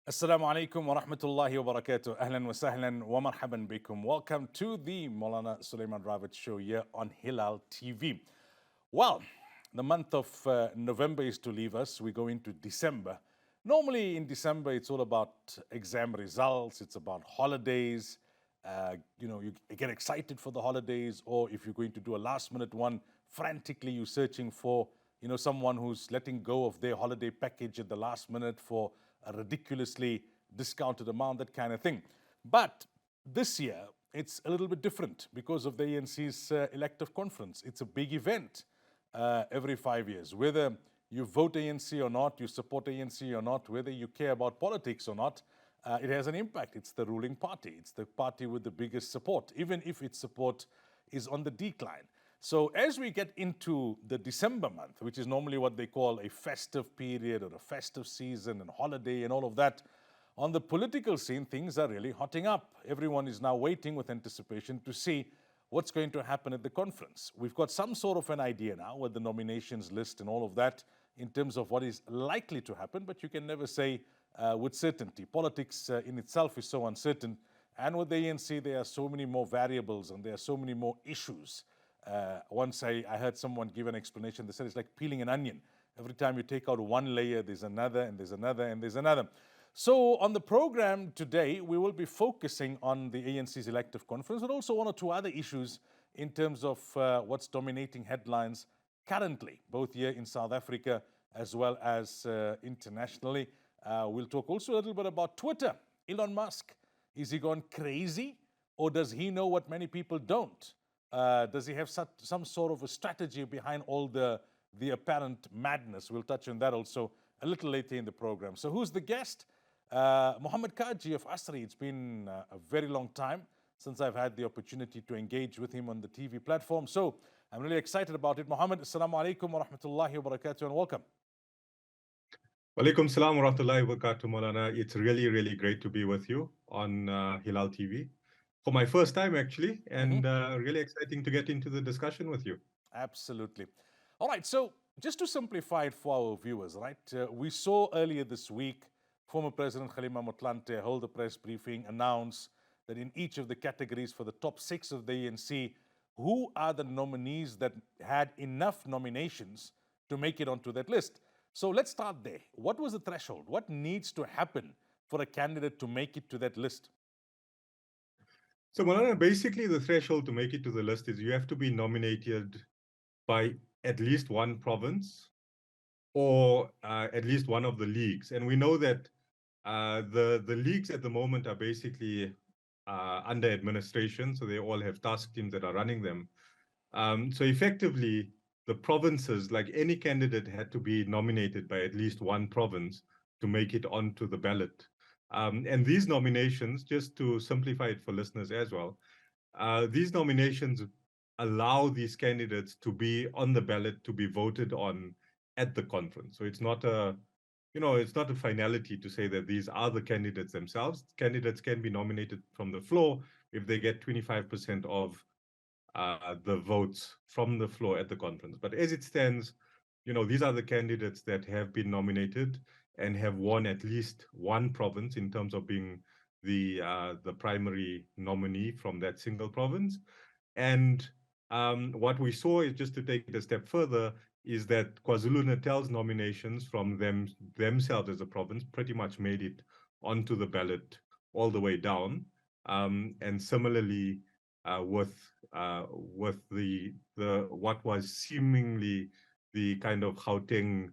Assalamu alaikum wa rahmatullahi wa barakatuh. Ahlan wa sahlan wa marhaban bikum. Welcome to the Moulana Sulaimaan Ravat show here on Hilaal TV. Well, the month of November is to leave us. We go into December. Normally in December, it's all about exam results. It's about holidays. You get excited for the holidays, or if you're going to do a last minute one, frantically you're searching for, someone who's letting go of their holiday package at the last minute for a ridiculously discounted amount, that kind of thing. But this year, it's a little bit different because of the ANC's elective conference. It's a big event every 5 years. Whether you vote ANC or not, you support ANC or not, whether you care about politics or not, it has an impact. It's the ruling party. It's the party with the biggest support, even if its support is on the decline. So as we get into the December month, which is normally what they call a festive period or a festive season and holiday and all of that, on the political scene, things are really hotting up. Everyone is now waiting with anticipation to see what's going to happen at the conference. We've got some sort of an idea now with the nominations list and all of that in terms of what is likely to happen, but you can never say with certainty. Politics in itself is so uncertain. And with the ANC, there are so many more variables and there are so many more issues. Once I heard someone give an explanation. They said it's like peeling an onion. Every time you take out one layer, there's another, and there's another, and there's another. So on the program today, we will be focusing on the ANC's elective conference, but also one or two other issues in terms of what's dominating headlines currently, both here in South Africa as well as internationally. We'll talk also a little bit about Twitter. Elon Musk, is he gone crazy, or does he know what many people don't? Does he have some sort of a strategy behind all the apparent madness? We'll touch on that also a little later in the program. So who's the guest? Mohammed Cajee of Asri. It's been a very long time since I've had the opportunity to engage with him on the TV platform. So I'm really excited about it. Mohammed, assalamu alaikum wa rahmatullahi wa barakatuh, and welcome. Walaikum salam wa rahmatullahi wa barakatuh, Moulana. It's really, really great to be with you on Hilaal TV for my first time, actually, and really exciting to get into the discussion with you. Absolutely. All right, so just to simplify it for our viewers, right? We saw earlier this week former President Kgalema Motlanthe hold a press briefing, announce that in each of the categories for the top 6 of the ANC, who are the nominees that had enough nominations to make it onto that list. So let's start there. What was the threshold? What needs to happen for a candidate to make it to that list? So, Moulana, basically the threshold to make it to the list is you have to be nominated by at least one province or at least one of the leagues. And we know that the leagues at the moment are basically under administration, so they all have task teams that are running them. So effectively, the provinces, like any candidate, had to be nominated by at least one province to make it onto the ballot. And these nominations, just to simplify it for listeners as well, these nominations allow these candidates to be on the ballot to be voted on at the conference. So it's not it's not a finality to say that these are the candidates themselves. Candidates can be nominated from the floor if they get 25% of the votes from the floor at the conference. But as it stands, these are the candidates that have been nominated and have won at least one province in terms of being the primary nominee from that single province. And what we saw, is just to take it a step further, is that KwaZulu-Natal's nominations from themselves as a province pretty much made it onto the ballot all the way down. And similarly, with the what was seemingly the kind of Gauteng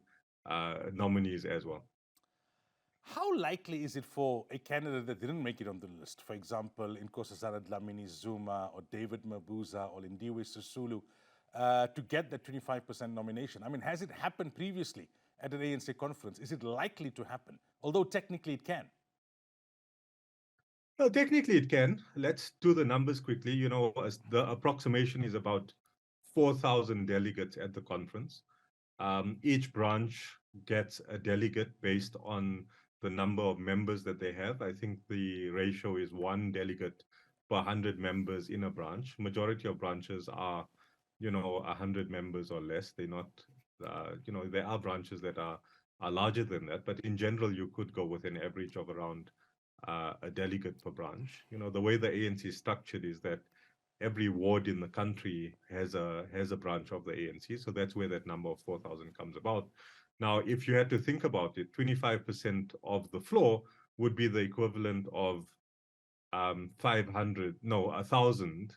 nominees as well. How likely is it for a candidate that didn't make it on the list, for example, Nkosazana Dlamini Zuma or David Mabuza or Lindiwe Sisulu, to get that 25% nomination? I mean, has it happened previously at an ANC conference? Is it likely to happen? Although technically it can. Well, technically it can. Let's do the numbers quickly. The approximation is about 4,000 delegates at the conference. Each branch gets a delegate based on the number of members that they have. I think the ratio is 1 delegate per 100 members in a branch. Majority of branches are, 100 members or less. They're not, there are branches that are are larger than that. But in general, you could go with an average of around a delegate per branch. The way the ANC is structured is that every ward in the country has a branch of the ANC. So that's where that number of 4,000 comes about. Now, if you had to think about it, 25% of the floor would be the equivalent of 500, no, 1,000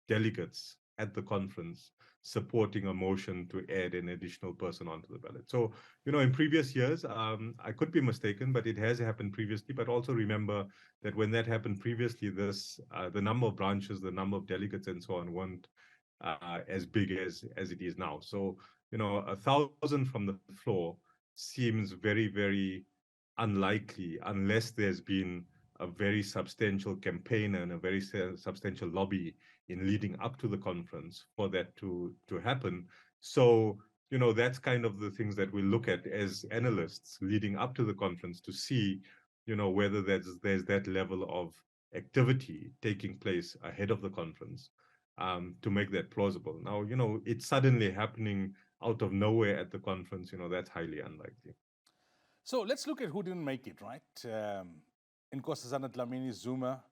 delegates at the conference supporting a motion to add an additional person onto the ballot. So, in previous years, I could be mistaken, but it has happened previously. But also remember that when that happened previously, the number of branches, the number of delegates, and so on weren't as big as it is now. So, 1,000 from the floor seems very, very unlikely unless there's been a very substantial campaign and a very substantial lobby in leading up to the conference for that to happen. So, that's kind of the things that we look at as analysts leading up to the conference to see, whether there's that level of activity taking place ahead of the conference to make that plausible. Now, it's suddenly happening out of nowhere at the conference, that's highly unlikely. So let's look at who didn't make it, right? Nkosazana Dlamini Zuma,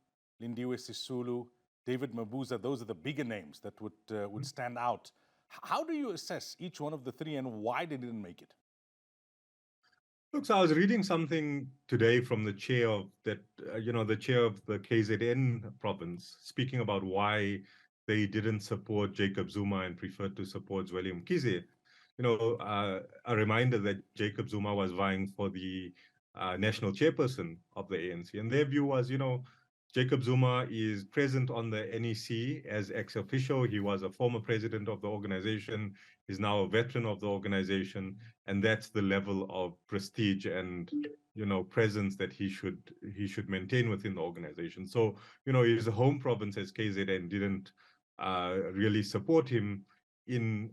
Lindiwe Sisulu, David Mabuza, those are the bigger names that would stand out. How do you assess each one of the three and why they didn't make it? Look, so I was reading something today from the chair of that, the chair of the KZN province, speaking about why they didn't support Jacob Zuma and preferred to support Zweli Mkhize. A reminder that Jacob Zuma was vying for the national chairperson of the ANC. And their view was, Jacob Zuma is present on the NEC as ex officio. He was a former president of the organization. He's now a veteran of the organization. And that's the level of prestige and, presence that he should maintain within the organization. So, his home province as KZN didn't really support him in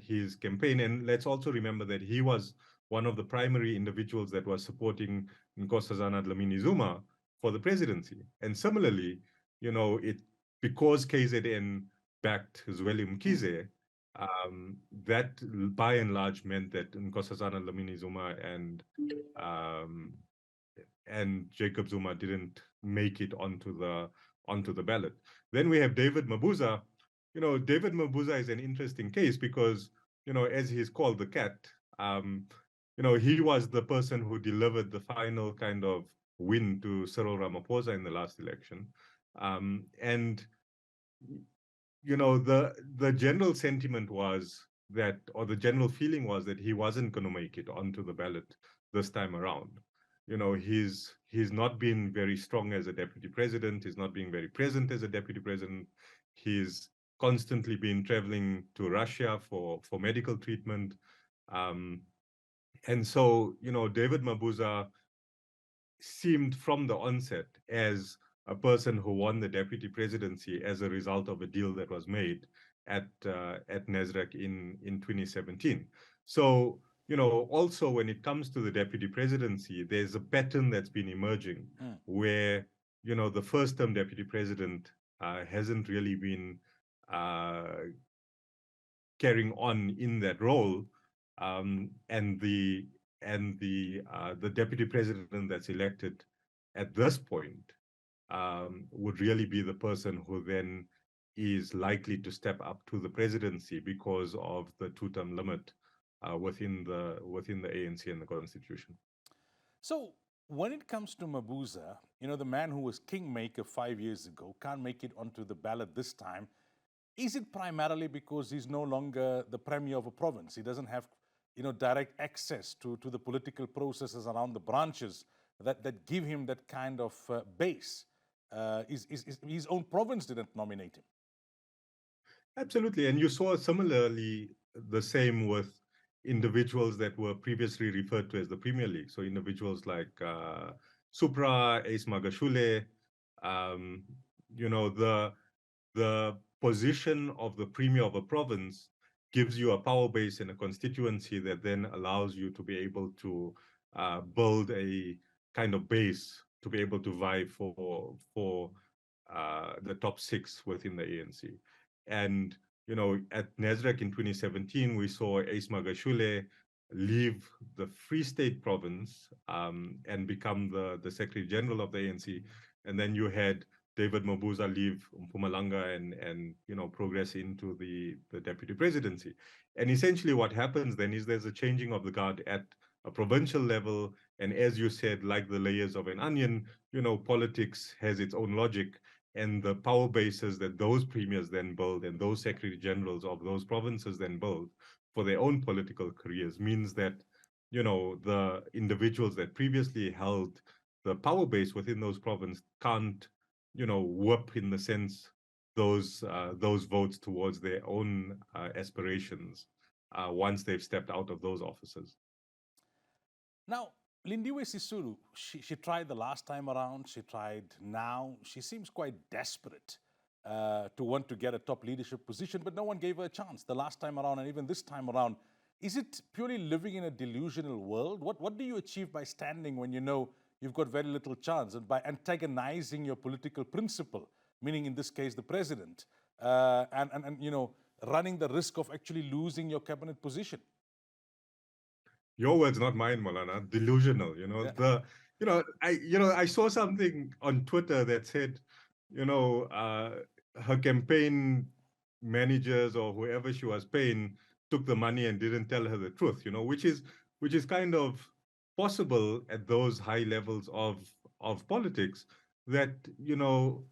his campaign. And let's also remember that he was one of the primary individuals that was supporting Nkosazana Dlamini Zuma for the presidency. And similarly, because KZN backed Zweli Mkhize, that by and large meant that Nkosazana Dlamini Zuma and Jacob Zuma didn't make it onto the ballot. Then we have David Mabuza. David Mabuza is an interesting case because, as he's called the cat, he was the person who delivered the final kind of win to Cyril Ramaphosa in the last election. And the general sentiment was that, or the general feeling was that he wasn't going to make it onto the ballot this time around. He's not been very strong as a deputy president. He's not being very present as a deputy president. He's constantly been traveling to Russia for medical treatment. And so, David Mabuza seemed from the onset as a person who won the deputy presidency as a result of a deal that was made at Nasrec in 2017. So, also when it comes to the deputy presidency, there's a pattern that's been emerging where, the first term deputy president hasn't really been carrying on in that role, and the deputy president that's elected at this point would really be the person who then is likely to step up to the presidency because of the two-term limit within the ANC and the constitution. So when it comes to Mabuza, the man who was kingmaker 5 years ago can't make it onto the ballot this time. Is it primarily because he's no longer the premier of a province? He doesn't have, direct access to the political processes around the branches that give him that kind of base. His own province didn't nominate him. Absolutely. And you saw similarly the same with individuals that were previously referred to as the Premier League. So individuals like Supra, Ace Magashule, the position of the premier of a province gives you a power base in a constituency that then allows you to be able to build a kind of base to be able to vie for the top six within the ANC. And, at Nasrec in 2017, we saw Ace Magashule leave the Free State province and become the Secretary General of the ANC. And then you had David Mabuza leave Mpumalanga and progress into the deputy presidency. And essentially what happens then is there's a changing of the guard at a provincial level. And as you said, like the layers of an onion, politics has its own logic. And the power bases that those premiers then build and those secretary generals of those provinces then build for their own political careers means that, the individuals that previously held the power base within those provinces can't, whip in the sense those votes towards their own aspirations once they've stepped out of those offices. Now, Lindiwe Sisulu, she tried the last time around, she tried now. She seems quite desperate to want to get a top leadership position, but no one gave her a chance the last time around and even this time around. Is it purely living in a delusional world? What do you achieve by standing when you know you've got very little chance, and by antagonizing your political principal, meaning in this case the president, and running the risk of actually losing your cabinet position? Your words, not mine, Moulana. Delusional. I saw something on Twitter that said, her campaign managers or whoever she was paying took the money and didn't tell her the truth. Which is kind of possible at those high levels of politics. That you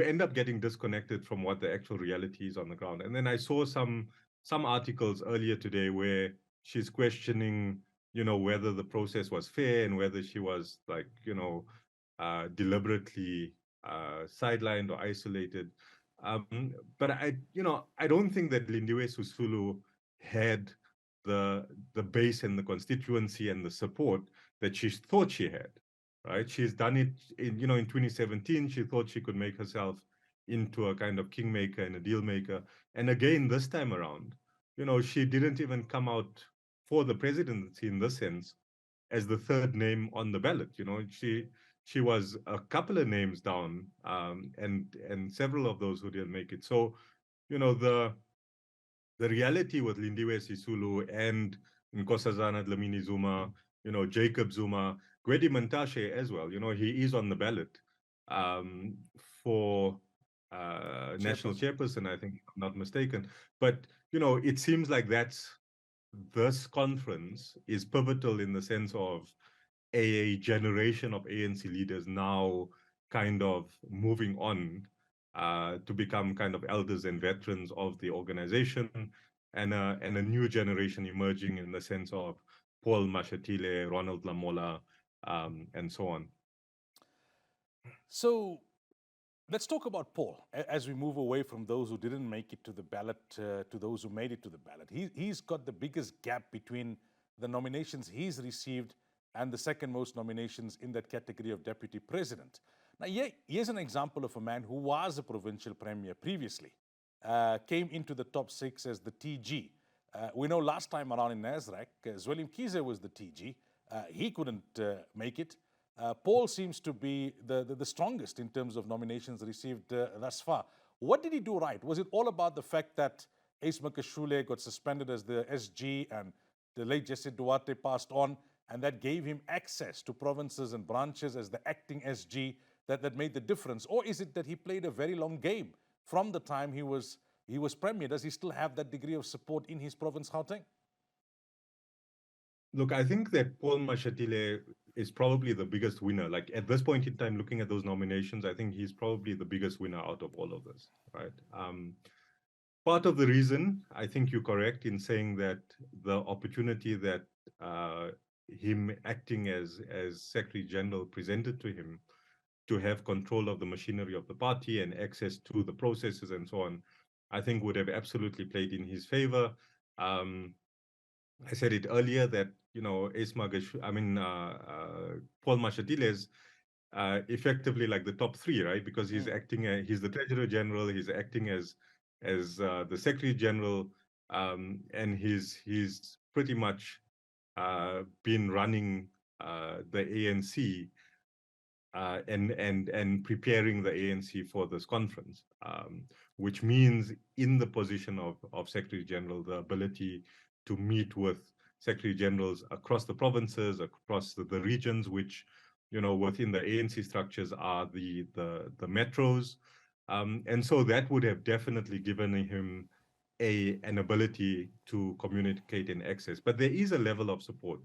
end up getting disconnected from what the actual reality is on the ground. And then I saw some articles earlier today where she's questioning, whether the process was fair and whether she was like, deliberately sidelined or isolated. But I don't think that Lindiwe Sisulu had the base and the constituency and the support that she thought she had. Right? She's done it in 2017. She thought she could make herself into a kind of kingmaker and a deal maker. And again, this time around, she didn't even come out for the presidency in this sense as the third name on the ballot. She was a couple of names down, and several of those who didn't make it. So, the reality with Lindiwe Sisulu and Nkosazana Dlamini Zuma, Jacob Zuma, Gwedi Mantashe as well, he is on the ballot for national chairperson, I think, if I'm not mistaken. But, it seems like this conference is pivotal in the sense of a generation of ANC leaders now kind of moving on to become kind of elders and veterans of the organization, and a new generation emerging in the sense of Paul Mashatile, Ronald Lamola, and so on. So let's talk about Paul as we move away from those who didn't make it to the ballot to those who made it to the ballot. He's got the biggest gap between the nominations he's received and the second most nominations in that category of deputy president. Now, here's an example of a man who was a provincial premier previously, came into the top six as the TG. We know last time around in Nasrec, Zwelim Kize was the TG. He couldn't make it. Paul seems to be the strongest in terms of nominations received thus far. What did he do right? Was it all about the fact that Ace Makashule got suspended as the SG and the late Jesse Duarte passed on, and that gave him access to provinces and branches as the acting SG that made the difference? Or is it that he played a very long game from the time he was premier? Does he still have that degree of support in his province, Gauteng? Look, I think that Paul Mashatile is probably the biggest winner. Like at this point in time, looking at those nominations, I think he's probably the biggest winner out of all of this, right? Part of the reason, I think you're correct in saying that the opportunity that him acting as Secretary General presented to him to have control of the machinery of the party and access to the processes and so on, I think would have absolutely played in his favor. I said it earlier that Paul Mashatile is effectively like the top three, right? Because he's acting, he's the Treasurer General, he's acting as the Secretary General, and he's pretty much been running the ANC and preparing the ANC for this conference, which means in the position of Secretary General, the ability to meet with secretary generals across the provinces, across the regions, which, within the ANC structures are the metros. And so that would have definitely given him an ability to communicate and access. But there is a level of support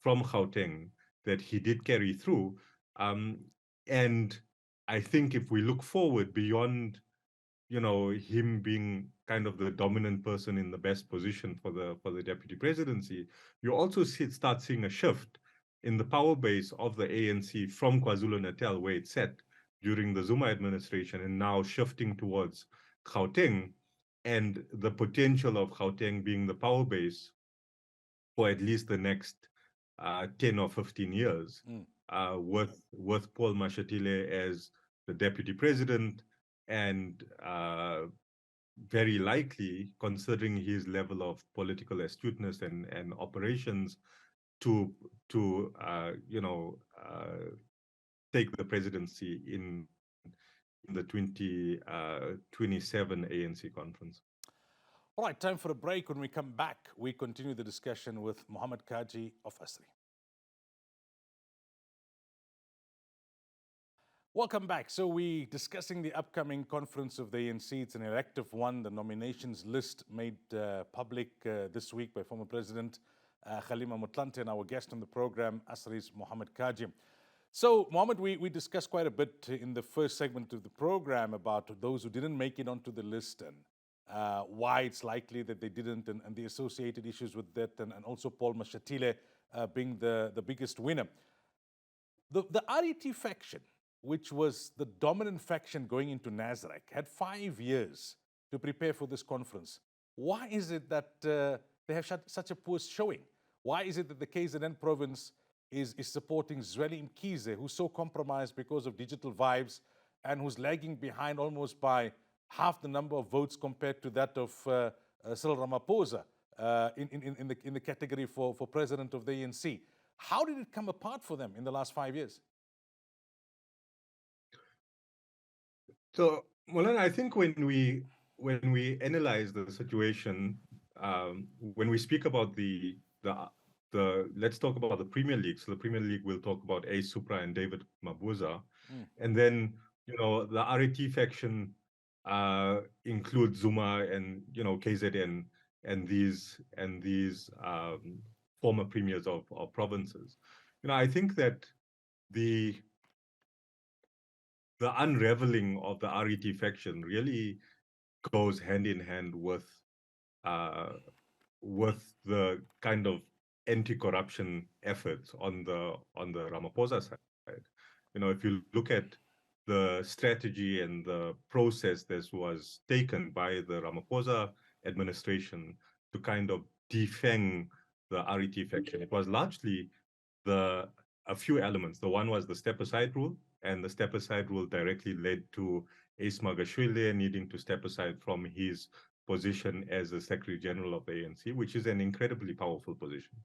from Gauteng that he did carry through. And I think if we look forward beyond, him being kind of the dominant person in the best position for the deputy presidency, you also start seeing a shift in the power base of the ANC from KwaZulu-Natal, where it sat during the Zuma administration, and now shifting towards Gauteng, and the potential of Gauteng being the power base for at least the next 10 or 15 years, with Paul Mashatile as the deputy president, and very likely, considering his level of political astuteness and operations, to take the presidency in the 2027 ANC conference. All right, time for a break. When we come back, we continue the discussion with Mohammed Cajee of ASRI. Welcome back. So we're discussing the upcoming conference of the ANC. It's an elective one. The nominations list made public this week by former President Kgalema Motlanthe, and our guest on the program, ASRI's Mohammed Cajee. So, Mohammed, we discussed quite a bit in the first segment of the program about those who didn't make it onto the list, and why it's likely that they didn't, and the associated issues with that, and also Paul Mashatile being the biggest winner. The RET faction, which was the dominant faction going into Nasrec, had 5 years to prepare for this conference. Why is it that they have such a poor showing? Why is it that the KZN province is supporting Zweli Mkhize, who's so compromised because of digital vibes and who's lagging behind almost by half the number of votes compared to that of Cyril Ramaphosa in the category for president of the ANC? How did it come apart for them in the last 5 years? So, Moulana, I think when we analyze the situation, when we speak about the let's talk about the Premier League. So the Premier League, we'll talk about A Supra and David Mabuza, and then the RET faction includes Zuma and KZN and these former premiers of provinces. I think that the unraveling of the RET faction really goes hand in hand with the kind of anti-corruption efforts on the Ramaphosa side. If you look at the strategy and the process that was taken by the Ramaphosa administration to kind of defang the RET faction, it was largely a few elements. The one was the step aside rule, and the step aside rule directly led to Ace Magashule needing to step aside from his position as the Secretary General of the ANC, which is an incredibly powerful position,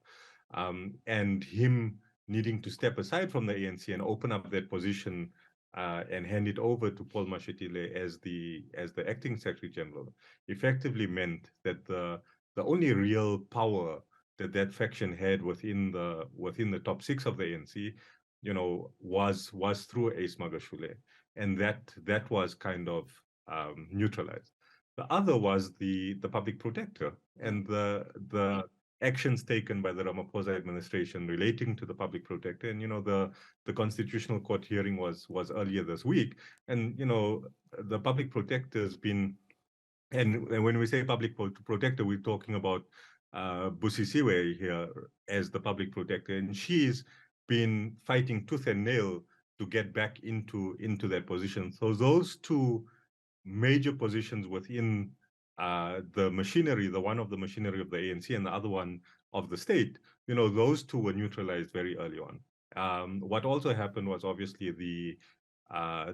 and him needing to step aside from the ANC and open up that position and hand it over to Paul Mashatile as the acting Secretary General, effectively meant that the only real power that faction had within the top six of the ANC, was through Ace Magashule, and that was kind of neutralized. The other was the public protector and the actions taken by the Ramaphosa administration relating to the public protector. And the Constitutional Court hearing was earlier this week, and the public protector has been, and when we say public protector, we're talking about Busisiwe here as the public protector, and she's been fighting tooth and nail to get back into that position. So those two major positions within the machinery, the one of the machinery of the ANC and the other one of the state, those two were neutralized very early on. What also happened was obviously the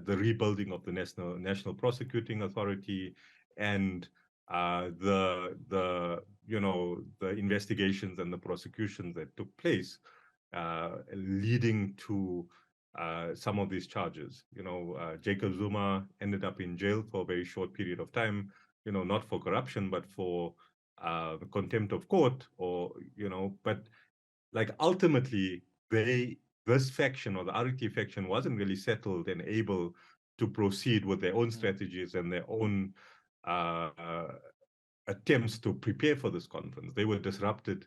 rebuilding of the National Prosecuting Authority, and the investigations and the prosecutions that took place, leading to some of these charges. Jacob Zuma ended up in jail for a very short period of time, not for corruption, but for contempt of court, or but like ultimately this faction or the RET faction wasn't really settled and able to proceed with their own strategies and their own uh, attempts to prepare for this conference. They were disrupted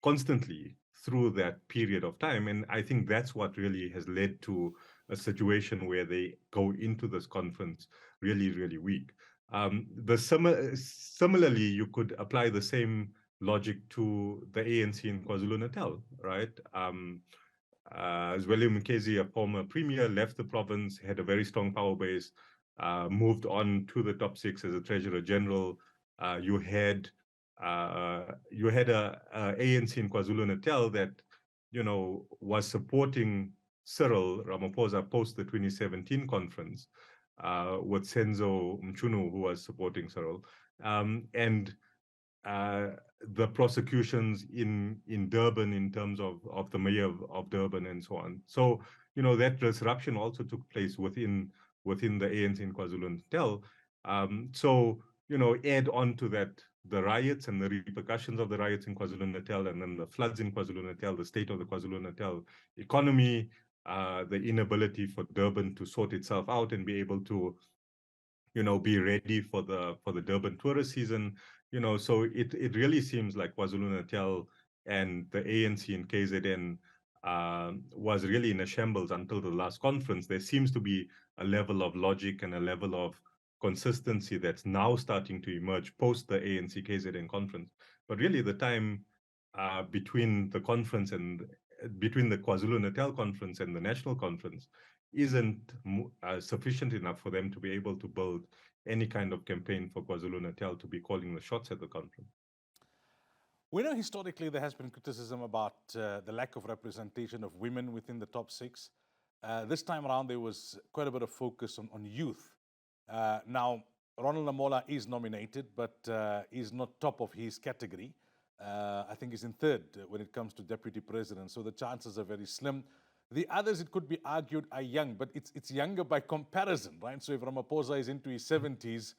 constantly through that period of time. And I think that's what really has led to a situation where they go into this conference really, really weak. Similarly, you could apply the same logic to the ANC in KwaZulu-Natal, right? As William Cajee, a former premier, left the province, had a very strong power base, moved on to the top six as a treasurer general. You had a ANC in KwaZulu-Natal that was supporting Cyril Ramaphosa post the 2017 conference, with Senzo Mchunu, who was supporting Cyril, and uh, the prosecutions in Durban in terms of the mayor of Durban and so on. So that disruption also took place within the ANC in KwaZulu-Natal. So add on to that the riots and the repercussions of the riots in KwaZulu-Natal, and then the floods in KwaZulu-Natal, the state of the KwaZulu-Natal economy, the inability for Durban to sort itself out and be able to be ready for the Durban tourist season. So it really seems like KwaZulu-Natal and the ANC in KZN was really in a shambles until the last conference. There seems to be a level of logic and a level of consistency that's now starting to emerge post the ANC KZN conference. But really, the time between the conference and between the KwaZulu-Natal conference and the national conference isn't sufficient enough for them to be able to build any kind of campaign for KwaZulu-Natal to be calling the shots at the conference. We know historically there has been criticism about the lack of representation of women within the top six. This time around, there was quite a bit of focus on youth. Now, Ronald Lamola is nominated, but is not top of his category. I think he's in third when it comes to deputy president, so the chances are very slim. The others, it could be argued, are young, but it's younger by comparison, right? So if Ramaphosa is into his 70s,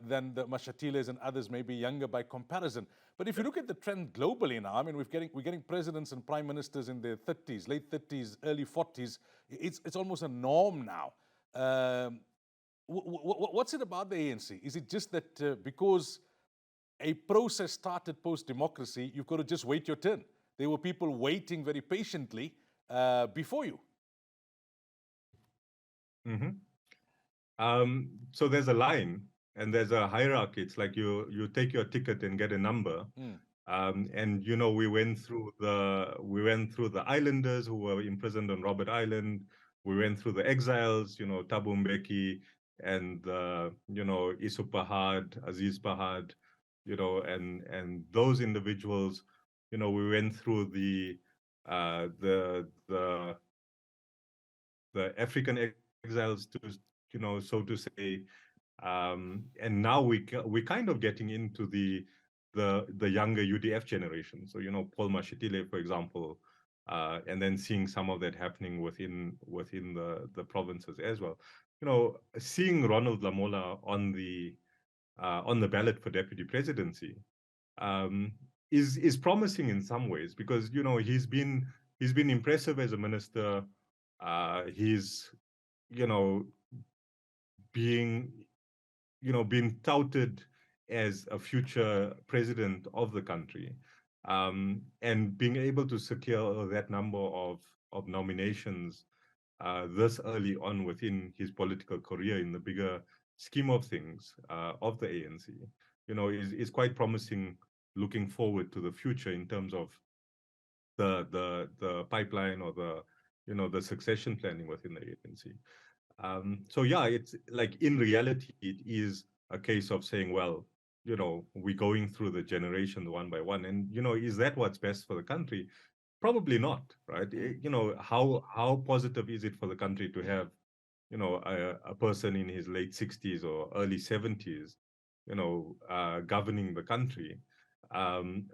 then the Mashatiles and others may be younger by comparison. But if you look at the trend globally now, I mean, we're getting presidents and prime ministers in their 30s, late 30s, early 40s. It's almost a norm now. What's it about the ANC? Is it just that because a process started post-democracy, you've got to just wait your turn? There were people waiting very patiently before you. So there's a line and there's a hierarchy. It's like you take your ticket and get a number. And we went through the islanders who were imprisoned on Robert Island. We went through the exiles, Thabo Mbeki and Isu Pahad, Aziz Pahad, and those individuals. We went through the African exiles, to so to say, and now we're kind of getting into the younger UDF generation. So Paul Mashatile, for example, and then seeing some of that happening within the provinces as well. Seeing Ronald Lamola on the ballot for deputy presidency is promising in some ways, because he's been impressive as a minister. He's being being touted as a future president of the country, and being able to secure that number of nominations this early on within his political career in the bigger scheme of things of the ANC, is quite promising, looking forward to the future in terms of the pipeline, or the succession planning within the ANC. So yeah, it's like, in reality, it is a case of saying, well, we're going through the generations one by one, and is that what's best for the country? Probably not, right? How positive is it for the country to have a person in his late 60s or early 70s governing the country,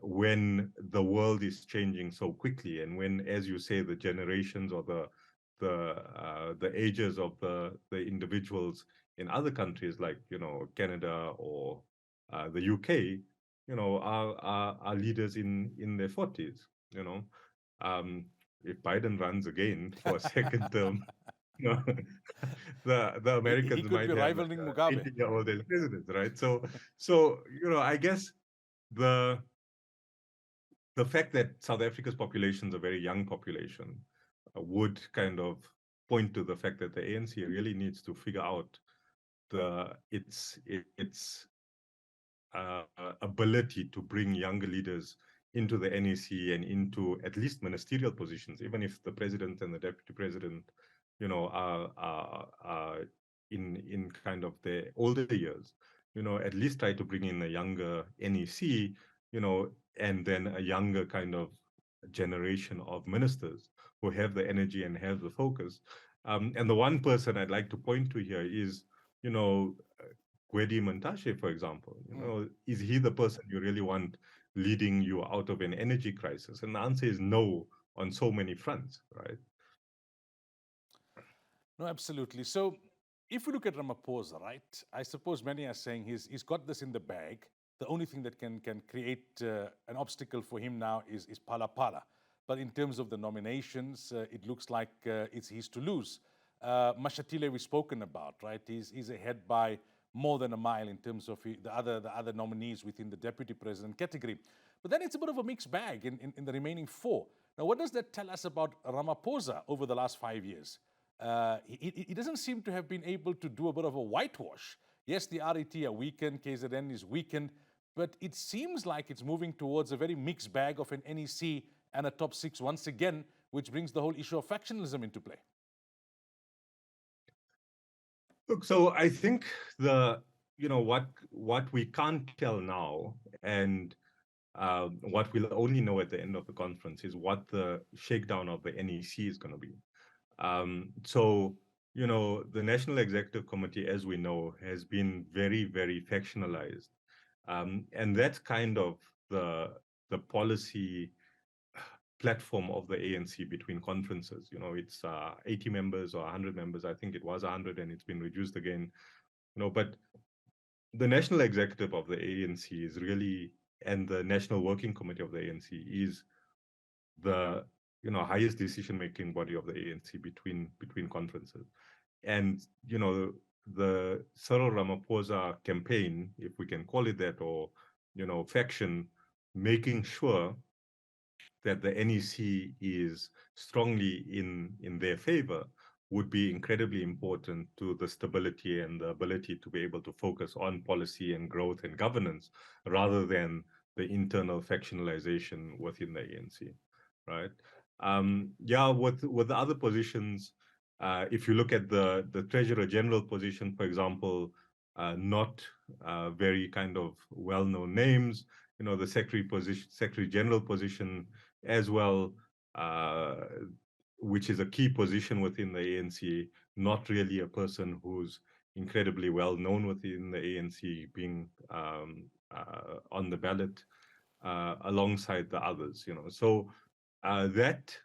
when the world is changing so quickly, and when, as you say, the generations, or the ages of the individuals in other countries like Canada or the UK are leaders in their 40s. Um, if Biden runs again for a second term, you know, the He Americans could might be have like rivaling a Mugabe. 80-year-old as president, right? So I guess the the fact that South Africa's population is a very young population would kind of point to the fact that the ANC really needs to figure out its ability to bring younger leaders into the NEC and into at least ministerial positions, even if the president and the deputy president, are in kind of their older years, at least try to bring in a younger NEC, and then a younger kind of generation of ministers who have the energy and have the focus. And the one person I'd like to point to here is, you know, Gwedi Montashe, for example. Is he the person you really want leading you out of an energy crisis? And the answer is no on so many fronts, right? No, absolutely. So if we look at Ramaphosa, right, I suppose many are saying he's got this in the bag. The only thing that can create an obstacle for him now is Pala Pala. But in terms of the nominations, it looks like it's his to lose. Mashatile we've spoken about, right? He's ahead by more than a mile in terms of the other nominees within the deputy president category. But then it's a bit of a mixed bag in the remaining four. Now, what does that tell us about Ramaphosa over the last 5 years? He doesn't seem to have been able to do a bit of a whitewash. Yes, the RET are weakened, KZN is weakened, but it seems like it's moving towards a very mixed bag of an NEC and a top six once again, which brings the whole issue of factionalism into play. Look, so I think what we can't tell now, and what we'll only know at the end of the conference, is what the shakedown of the NEC is going to be. So, the National Executive Committee, as we know, has been very, very factionalized. And that's kind of the policy platform of the ANC between conferences. It's 80 members or 100 members. I think it was 100 and it's been reduced again. But the national executive of the ANC is really, and the National Working Committee of the ANC is the highest decision-making body of the ANC between conferences. And the Cyril Ramaphosa campaign, if we can call it that, or faction, making sure that the NEC is strongly in their favor would be incredibly important to the stability and the ability to be able to focus on policy and growth and governance rather than the internal factionalization within the ANC, right? With the other positions, if you look at the Treasurer General position, for example, not very kind of well-known names. The Secretary General position as well, which is a key position within the ANC, not really a person who's incredibly well known within the ANC being on the ballot alongside the others. So that,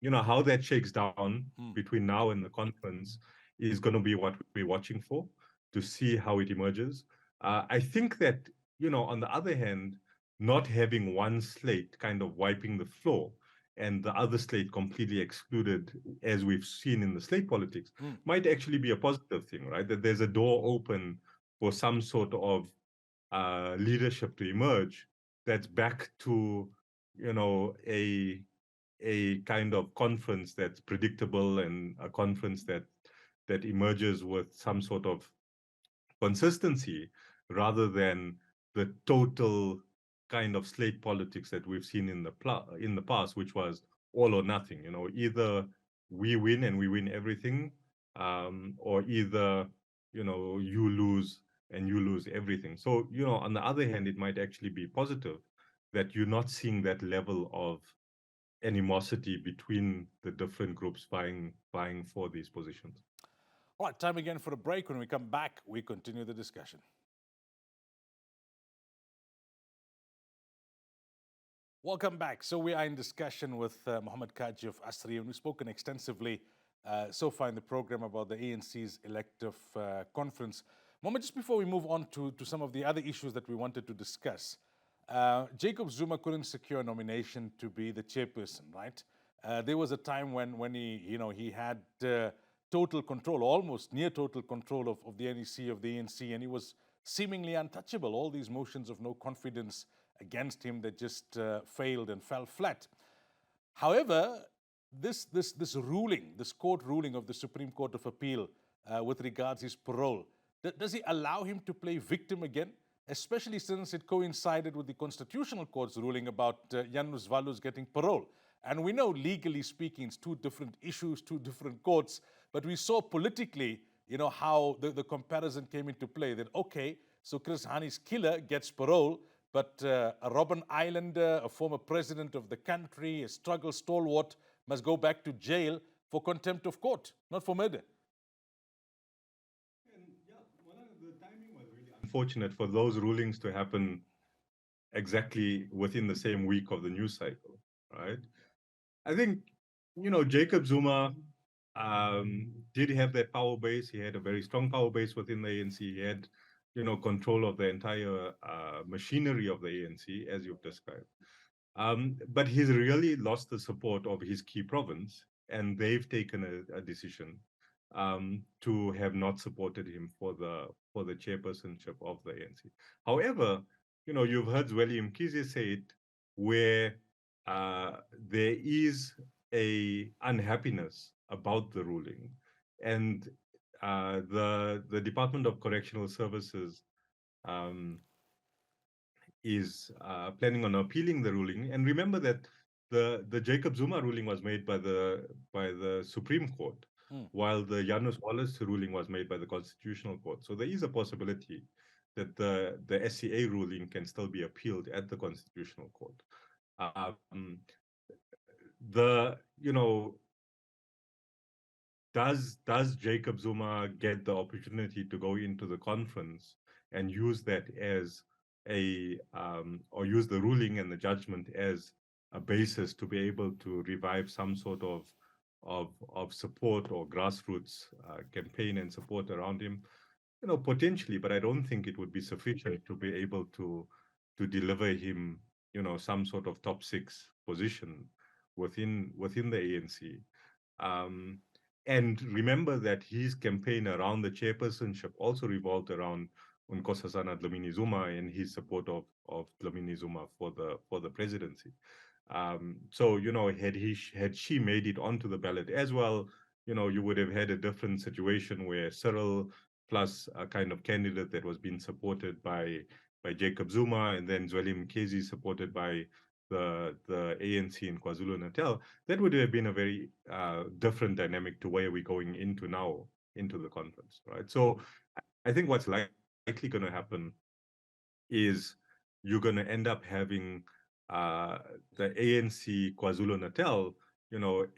how that shakes down between now and the conference is going to be what we're watching for, to see how it emerges. I think that, on the other hand, not having one slate kind of wiping the floor and the other slate completely excluded, as we've seen in the slate politics, might actually be a positive thing, right? That there's a door open for some sort of leadership to emerge that's back to, a kind of conference that's predictable and a conference that emerges with some sort of consistency rather than the total kind of slate politics that we've seen in the past, which was all or nothing. Either we win and we win everything, or either you lose and you lose everything. So on the other hand, it might actually be positive that you're not seeing that level of animosity between the different groups vying for these positions. All right, time again for a break. When we come back, we continue the discussion. Welcome back. So we are in discussion with Mohammed Cajee of ASRI, and we've spoken extensively so far in the program about the ANC's elective conference. Mohammed, just before we move on to some of the other issues that we wanted to discuss, Jacob Zuma couldn't secure a nomination to be the chairperson, right? There was a time when he had total control, almost near total control of the NEC, of the ANC, and he was seemingly untouchable. All these motions of no confidence against him that just failed and fell flat. However, this ruling, this court ruling of the Supreme Court of Appeal with regards his parole, does he allow him to play victim again? Especially since it coincided with the Constitutional Court's ruling about Janus Valu's getting parole. And we know, legally speaking, it's two different issues, two different courts, but we saw politically, how the comparison came into play, that, okay, so Chris Hani's killer gets parole, but a Robben Islander, a former president of the country, a struggle stalwart, must go back to jail for contempt of court, not for murder. And yeah, the timing was really unfortunate for those rulings to happen exactly within the same week of the news cycle, right? I think, Jacob Zuma did have that power base. He had a very strong power base within the ANC. He had, control of the entire machinery of the ANC, as you've described. But he's really lost the support of his key province, and they've taken a decision to have not supported him for the chairpersonship of the ANC. However, you've heard Zweli Mkhize say it, where there is a unhappiness about the ruling, and the Department of Correctional Services is planning on appealing the ruling. And remember that the Jacob Zuma ruling was made by the Supreme Court, while the Janus Wallace ruling was made by the Constitutional Court. So there is a possibility that the SCA ruling can still be appealed at the Constitutional Court. Does Jacob Zuma get the opportunity to go into the conference and use that as or use the ruling and the judgment as a basis to be able to revive some sort of support or grassroots campaign and support around him? Potentially, but I don't think it would be sufficient to be able to deliver him, some sort of top 6 position within the ANC. And remember that his campaign around the chairpersonship also revolved around Nkosazana Dlamini Zuma and his support of Dlamini Zuma for the presidency. So, had she made it onto the ballot as well, you would have had a different situation where Cyril plus a kind of candidate that was being supported by Jacob Zuma, and then Zweli Mkhize supported by the ANC in KwaZulu-Natal, that would have been a very different dynamic to where we're going into now, into the conference, right? So I think what's likely going to happen is you're going to end up having the ANC KwaZulu-Natal,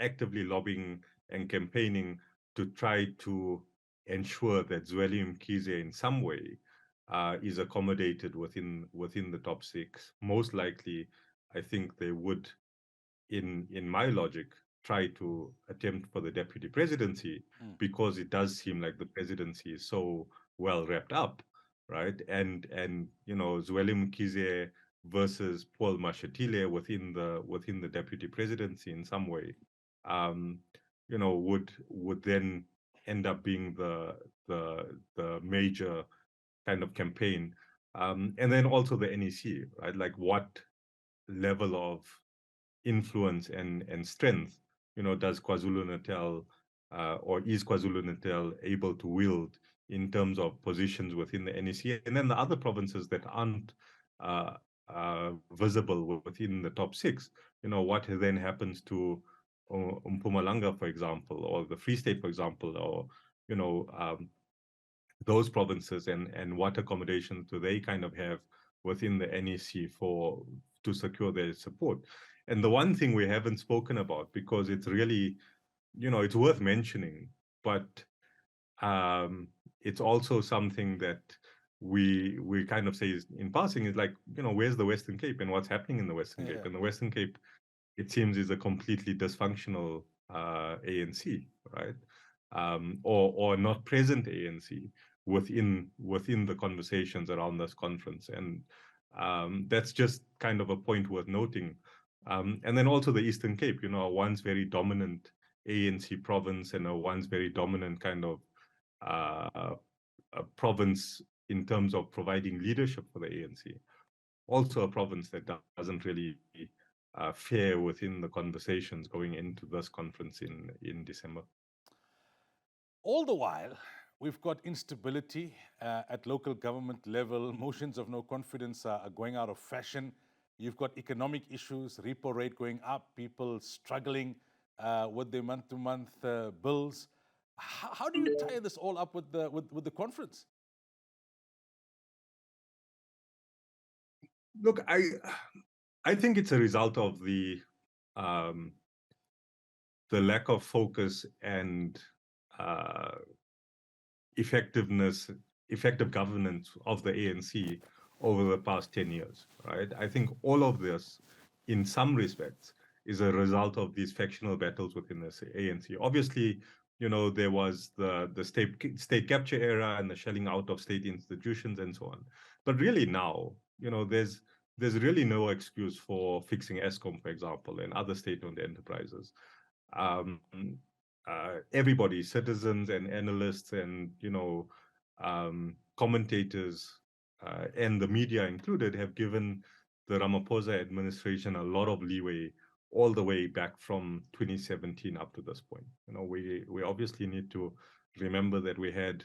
actively lobbying and campaigning to try to ensure that Zweli Mkhize in some way is accommodated within the top 6. Most likely, I think they would, in my logic, try to attempt for the deputy presidency, because it does seem like the presidency is so well wrapped up, right? And Zweli Mkhize versus Paul Mashatile within the deputy presidency in some way, would then end up being the major kind of campaign. And then also the NEC, right? Like, what level of influence and strength, does KwaZulu-Natal or is KwaZulu-Natal able to wield in terms of positions within the NEC, and then the other provinces that aren't visible within the top 6, what then happens to Mpumalanga, for example, or the Free State, for example, or those provinces, and what accommodations do they kind of have within the NEC to secure their support. And the one thing we haven't spoken about, because it's really, it's worth mentioning, but it's also something that we kind of say is in passing, is like, where's the Western Cape and what's happening in the Western Cape? And the Western Cape, it seems, is a completely dysfunctional ANC, right? Or not present ANC within the conversations around this conference. And That's just kind of a point worth noting. And then also the Eastern Cape, a once very dominant ANC province and a once very dominant kind of a province in terms of providing leadership for the ANC. Also a province that doesn't really fare within the conversations going into this conference in December. All the while, we've got instability at local government level. Motions of no confidence are going out of fashion. You've got economic issues, repo rate going up, people struggling with their month-to-month bills. How do you tie this all up with the conference? Look, I think it's a result of um, the lack of focus and uh, effective governance of the ANC over the past 10 years, right? I think all of this, in some respects, is a result of these factional battles within the ANC. Obviously, there was the state capture era and the shelling out of state institutions and so on. But really now, there's really no excuse for fixing ESCOM, for example, and other state-owned enterprises. Um, Everybody, citizens and analysts and commentators and the media included, have given the Ramaphosa administration a lot of leeway all the way back from 2017 up to this point. We obviously need to remember that we had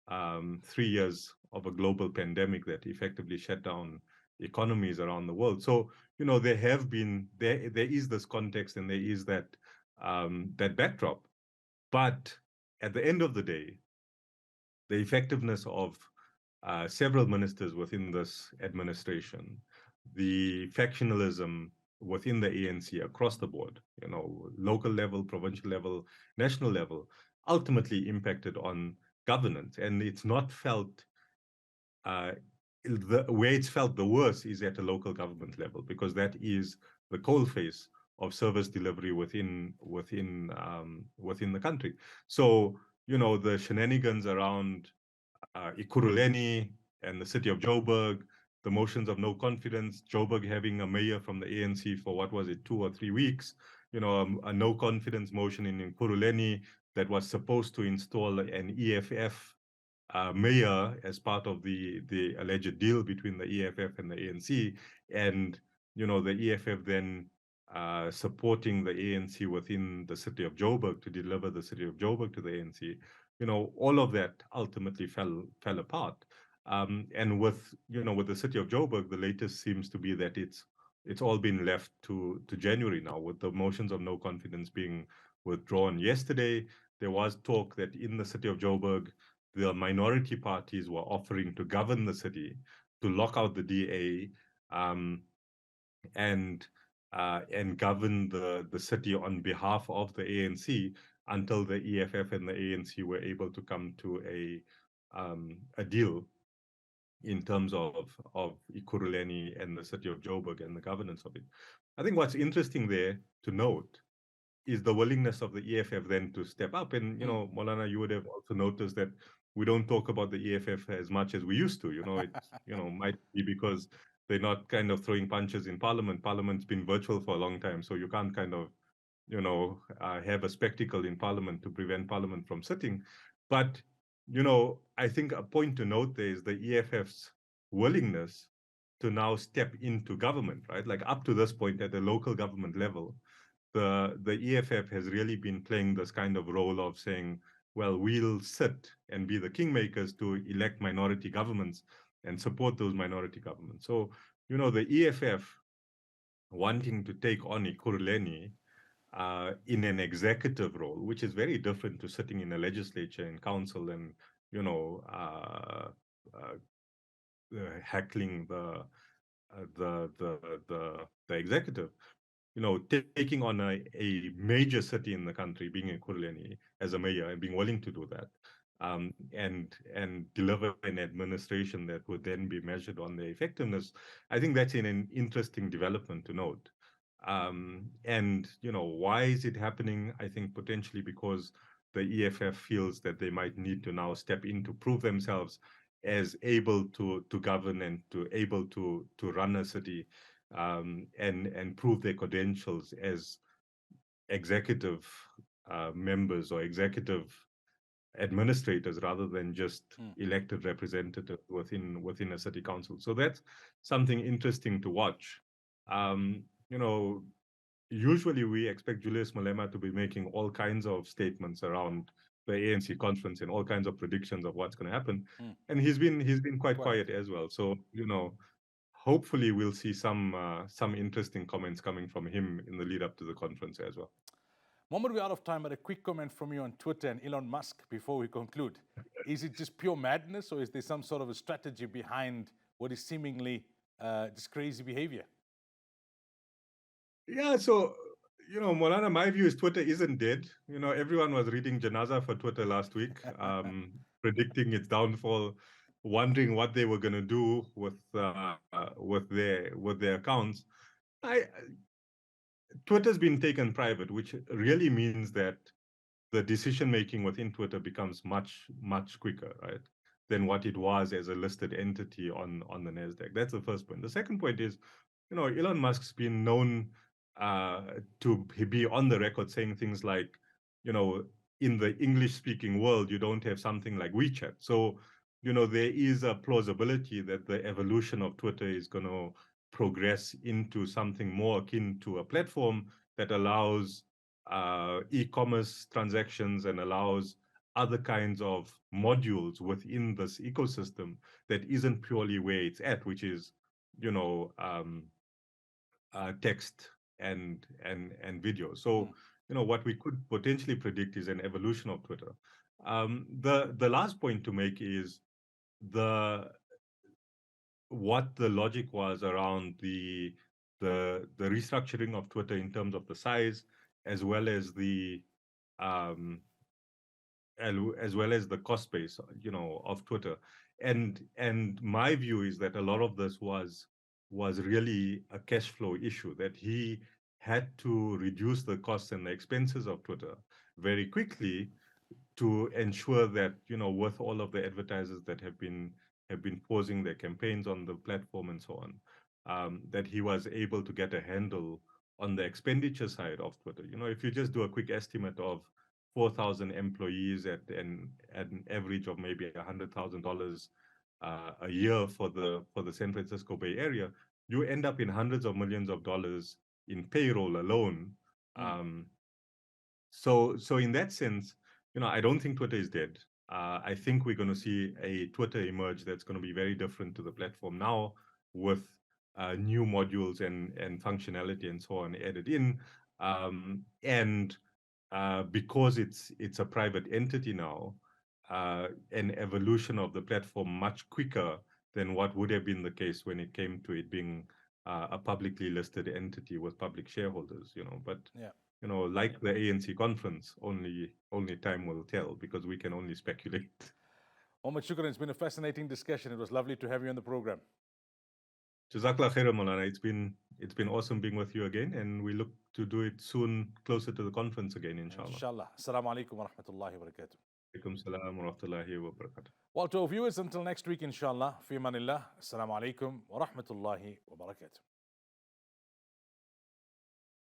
3 years of a global pandemic that effectively shut down economies around the world. So there is this context and there is that backdrop. But at the end of the day, the effectiveness of several ministers within this administration, the factionalism within the ANC across the board, local level, provincial level, national level, ultimately impacted on governance. And it's not felt, where it's felt the worst is at a local government level, because that is the coalface of service delivery within the country. So, the shenanigans around Ekurhuleni and the city of Joburg, the motions of no confidence, Joburg having a mayor from the ANC for what was it, 2 or 3 weeks, a no confidence motion in Ekurhuleni that was supposed to install an EFF mayor as part of the alleged deal between the EFF and the ANC, and the EFF then supporting the ANC within the city of Joburg to deliver the city of Joburg to the ANC. All of that ultimately fell apart. And with the city of Joburg, the latest seems to be that it's all been left to January now, with the motions of no confidence being withdrawn yesterday. There was talk that in the city of Joburg, the minority parties were offering to govern the city, to lock out the DA, and govern the city on behalf of the ANC, until the EFF and the ANC were able to come to a deal in terms of Ekurhuleni and the city of Joburg and the governance of it. I think what's interesting there to note is the willingness of the EFF then to step up. And, Moulana, you would have also noticed that we don't talk about the EFF as much as we used to. It's, might be because they're not kind of throwing punches in Parliament. Parliament's been virtual for a long time, so you can't kind of, have a spectacle in Parliament to prevent Parliament from sitting. But, I think a point to note there is the EFF's willingness to now step into government, right? Like up to this point at the local government level, the EFF has really been playing this kind of role of saying, well, we'll sit and be the kingmakers to elect minority governments and support those minority governments. So, the EFF wanting to take on Ekurhuleni in an executive role, which is very different to sitting in a legislature and council and, heckling the executive. Taking on a major city in the country, being Ekurhuleni as a mayor, and being willing to do that, and deliver an administration that would then be measured on their effectiveness, I think that's an interesting development to note. And why is it happening? I think potentially because the EFF feels that they might need to now step in to prove themselves as able to govern and to able to run a city, and prove their credentials as executive members or executive administrators rather than just elected representatives within a city council. So that's something interesting to watch. You know, usually we expect Julius Malema to be making all kinds of statements around the ANC conference and all kinds of predictions of what's going to happen, and he's been quite quiet as well. So hopefully we'll see some interesting comments coming from him in the lead up to the conference as well. Mohammed, we're out of time, but a quick comment from you on Twitter and Elon Musk before we conclude. Is it just pure madness, or is there some sort of a strategy behind what is seemingly just crazy behavior? Yeah, so Moulana, my view is Twitter isn't dead. Everyone was reading Janaza for Twitter last week, predicting its downfall, wondering what they were going to do with their accounts. Twitter's been taken private, which really means that the decision making within Twitter becomes much quicker, right, than what it was as a listed entity on the Nasdaq. That's the first point. The second point is, Elon Musk's been known to be on the record saying things like, in the English-speaking world, you don't have something like WeChat. So, there is a plausibility that the evolution of Twitter is going to progress into something more akin to a platform that allows e-commerce transactions and allows other kinds of modules within this ecosystem that isn't purely where it's at, which is, text and video. So, what we could potentially predict is an evolution of Twitter. The last point to make is what the logic was around the restructuring of Twitter in terms of the size, as well as the cost base, of Twitter. And my view is that a lot of this was really a cash flow issue, that he had to reduce the costs and the expenses of Twitter very quickly to ensure that, with all of the advertisers that have been pausing their campaigns on the platform and so on, that he was able to get a handle on the expenditure side of Twitter. If you just do a quick estimate of 4,000 employees at an average of maybe $100,000 a year for the San Francisco Bay Area, you end up in hundreds of millions of dollars in payroll alone. So in that sense, I don't think Twitter is dead. I think we're going to see a Twitter emerge that's going to be very different to the platform now, with new modules and functionality and so on added in. And because it's a private entity now, an evolution of the platform much quicker than what would have been the case when it came to it being a publicly listed entity with public shareholders. But yeah. Like the ANC conference, only time will tell, because we can only speculate. Mohammed, shukran. It's been a fascinating discussion. It was lovely to have you on the program. Jazakallah khairan, Moulana. It's been awesome being with you again, and we look to do it soon, closer to the conference again, inshallah. Inshallah. Assalamu alaikum wa rahmatullahi wa barakatuh. Alaikum salam wa rahmatullahi wa barakatuh. Well, to our viewers, until next week, inshallah, fi manillah. Assalamu alaikum wa rahmatullahi wa barakatuh.